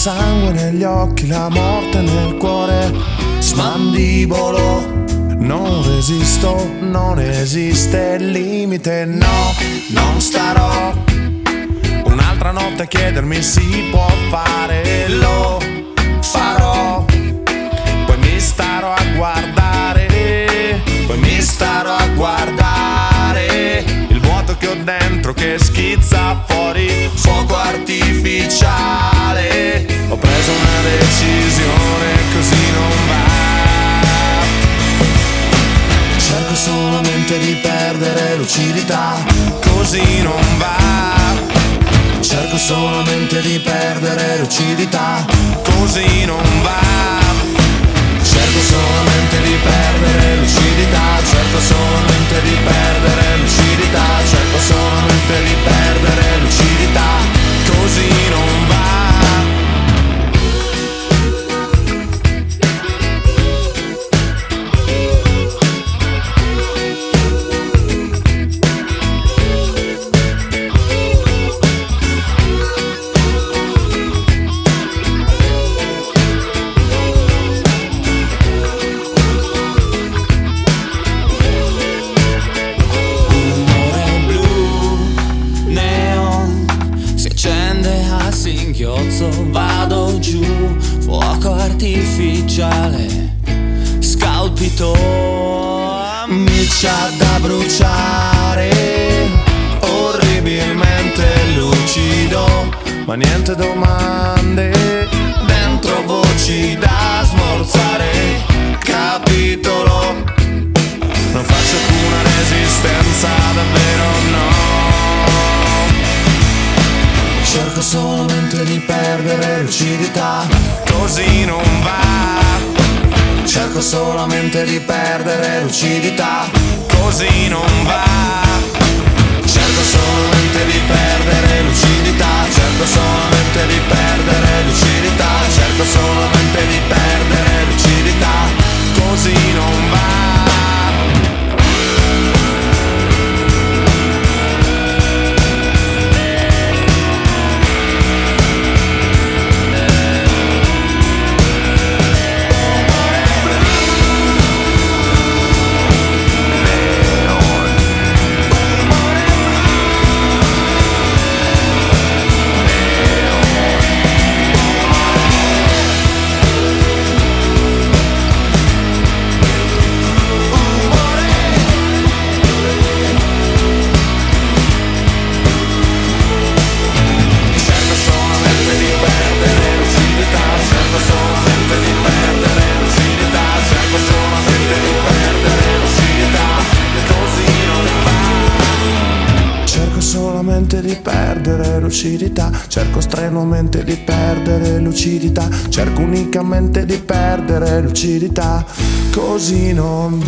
sangue negli occhi, la morte nel cuore. Smandibolo, non resisto, non esiste limite, no, non starò un'altra notte a chiedermi si può fare, lo farò. Poi mi starò a guardare, poi mi starò a guardare il vuoto che ho dentro che schizza fuori, fuoco artificiale. Ho preso una decisione, così non va. Cerco solamente di perdere lucidità, così non va. Cerco solamente di perdere lucidità, così non va. Cerco solamente di perdere lucidità, cerco solamente di perdere lucidità, cerco solamente di perdere lucidità, così non va. Vado giù, fuoco artificiale, scalpito, miccia da bruciare, orribilmente lucido, ma niente domande, dentro voci da smorzare, capitolo, non faccio più una resistenza, davvero no. Cerco solamente di perdere lucidità, così non va. Cerco solamente di perdere lucidità, così non va. Cerco solamente di perdere lucidità, cerco solamente di perdere lucidità, cerco solamente di perdere lucidità, così non va. Di perdere lucidità, cerco strenuamente di perdere lucidità, cerco unicamente di perdere lucidità, così non